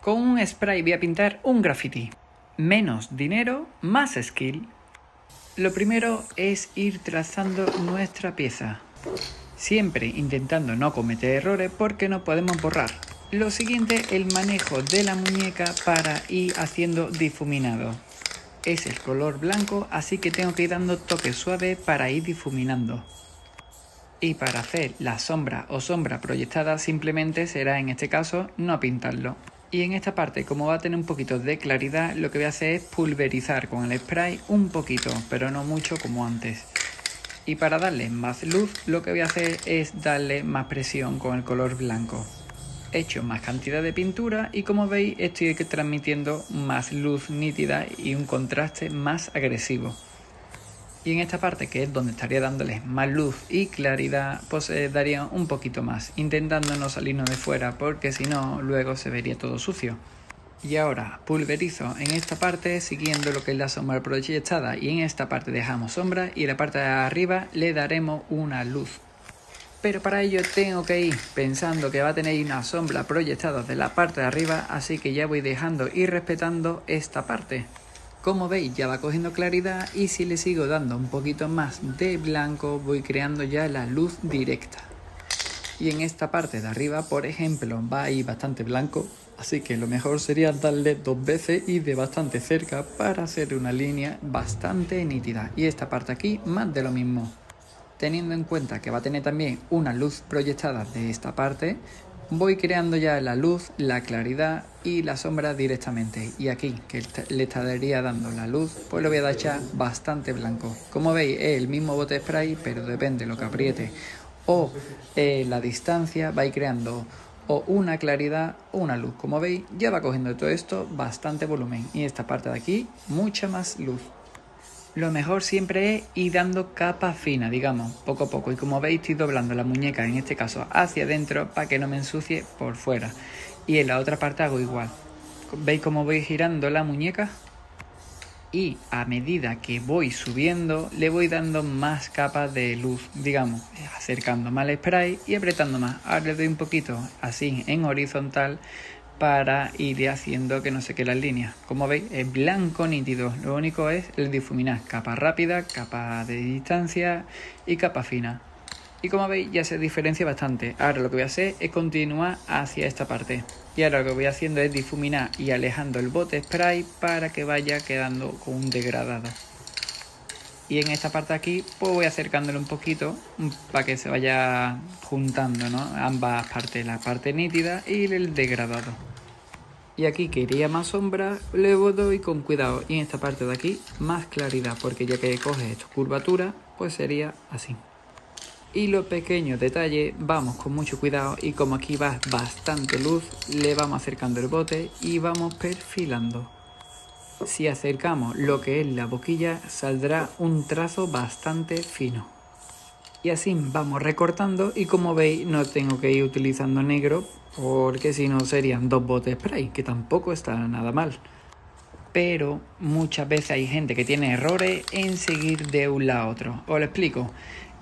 Con un spray voy a pintar un graffiti. Menos dinero, más skill. Lo primero es ir trazando nuestra pieza. Siempre intentando no cometer errores porque no podemos borrar. Lo siguiente, el manejo de la muñeca para ir haciendo difuminado. Es el color blanco, así que tengo que ir dando toques suaves para ir difuminando. Y para hacer la sombra o sombra proyectada simplemente será en este caso no pintarlo. Y en esta parte, como va a tener un poquito de claridad, lo que voy a hacer es pulverizar con el spray un poquito, pero no mucho como antes. Y para darle más luz, lo que voy a hacer es darle más presión con el color blanco. He hecho más cantidad de pintura y como veis estoy transmitiendo más luz nítida y un contraste más agresivo. Y en esta parte, que es donde estaría dándoles más luz y claridad, pues daría un poquito más, intentando no salirnos de fuera porque si no luego se vería todo sucio. Y ahora pulverizo en esta parte siguiendo lo que es la sombra proyectada y en esta parte dejamos sombra y en la parte de arriba le daremos una luz. Pero para ello tengo que ir pensando que va a tener una sombra proyectada de la parte de arriba, así que ya voy dejando y respetando esta parte. Como veis ya va cogiendo claridad y si le sigo dando un poquito más de blanco voy creando ya la luz directa. Y en esta parte de arriba, por ejemplo, va a ir bastante blanco, así que lo mejor sería darle 2 veces y de bastante cerca para hacer una línea bastante nítida. Y esta parte aquí más de lo mismo. Teniendo en cuenta que va a tener también una luz proyectada de esta parte, voy creando ya la luz, la claridad y la sombra directamente. Y aquí, que le estaría dando la luz, pues lo voy a dar ya bastante blanco. Como veis, es el mismo bote spray, pero depende de lo que apriete o la distancia, va a ir creando o una claridad o una luz. Como veis, ya va cogiendo todo esto bastante volumen. Y esta parte de aquí, mucha más luz. Lo mejor siempre es ir dando capa fina, digamos, poco a poco. Y como veis estoy doblando la muñeca, en este caso hacia adentro, para que no me ensucie por fuera. Y en la otra parte hago igual. ¿Veis cómo voy girando la muñeca? Y a medida que voy subiendo, le voy dando más capas de luz, digamos, acercando más el spray y apretando más. Ahora le doy un poquito así en horizontal para ir haciendo que no se queden las líneas. Como veis es blanco nítido, lo único es el difuminar, capa rápida, capa de distancia y capa fina. Y como veis ya se diferencia bastante. Ahora lo que voy a hacer es continuar hacia esta parte. Y ahora lo que voy haciendo es difuminar y alejando el bote spray para que vaya quedando con un degradado. Y en esta parte aquí pues voy acercándolo un poquito para que se vaya juntando, ¿no? Ambas partes, la parte nítida y el degradado. Y aquí que iría más sombra, le doy con cuidado. Y en esta parte de aquí más claridad, porque ya que coge esta curvatura, pues sería así. Y los pequeños detalles vamos con mucho cuidado y como aquí va bastante luz, le vamos acercando el bote y vamos perfilando. Si acercamos lo que es la boquilla, saldrá un trazo bastante fino. Y así vamos recortando y como veis no tengo que ir utilizando negro porque si no serían 2 botes spray, que tampoco está nada mal. Pero muchas veces hay gente que tiene errores en seguir de un lado a otro. Os lo explico.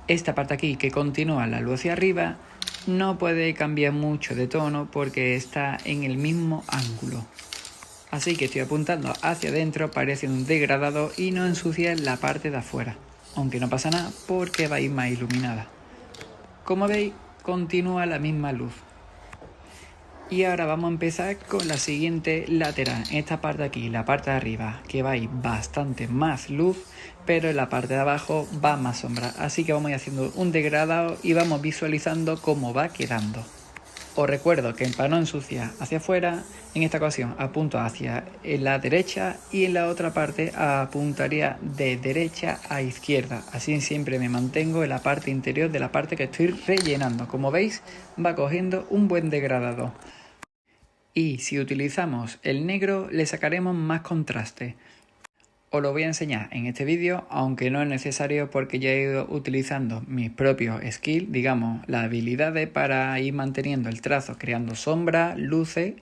Esta parte aquí que continúa la luz hacia arriba no puede cambiar mucho de tono porque está en el mismo ángulo. Así que estoy apuntando hacia adentro para hacer un degradado y no ensuciar la parte de afuera. Aunque no pasa nada porque va a ir más iluminada. Como veis, continúa la misma luz. Y ahora vamos a empezar con la siguiente lateral. Esta parte de aquí, la parte de arriba, que va a ir bastante más luz, pero en la parte de abajo va más sombra. Así que vamos a ir haciendo un degradado y vamos visualizando cómo va quedando. Os recuerdo que para no ensuciar hacia afuera, en esta ocasión apunto hacia la derecha y en la otra parte apuntaría de derecha a izquierda. Así siempre me mantengo en la parte interior de la parte que estoy rellenando. Como veis, va cogiendo un buen degradado. Y si utilizamos el negro, le sacaremos más contraste. Os lo voy a enseñar en este vídeo, aunque no es necesario porque ya he ido utilizando mis propios skills, digamos, las habilidades para ir manteniendo el trazo, creando sombras, luces,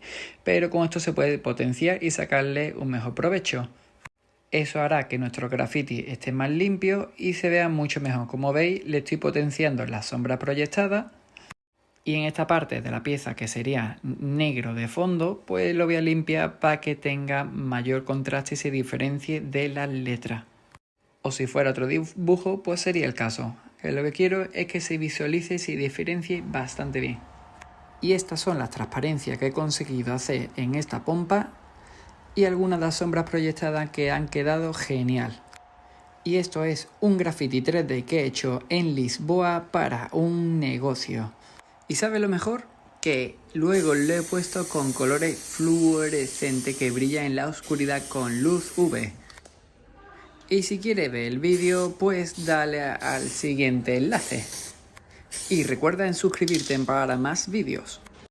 pero con esto se puede potenciar y sacarle un mejor provecho. Eso hará que nuestro graffiti esté más limpio y se vea mucho mejor. Como veis, le estoy potenciando la sombra proyectada Y en esta parte de la pieza que sería negro de fondo, pues lo voy a limpiar para que tenga mayor contraste y se diferencie de las letras. O si fuera otro dibujo, pues sería el caso. Lo que quiero es que se visualice y se diferencie bastante bien. Y estas son las transparencias que he conseguido hacer en esta pompa y algunas de las sombras proyectadas que han quedado genial. Y esto es un graffiti 3D que he hecho en Lisboa para un negocio. ¿Y sabe lo mejor? Que luego lo he puesto con colores fluorescentes que brillan en la oscuridad con luz UV. Y si quieres ver el vídeo, pues dale al siguiente enlace. Y recuerda en suscribirte para más vídeos.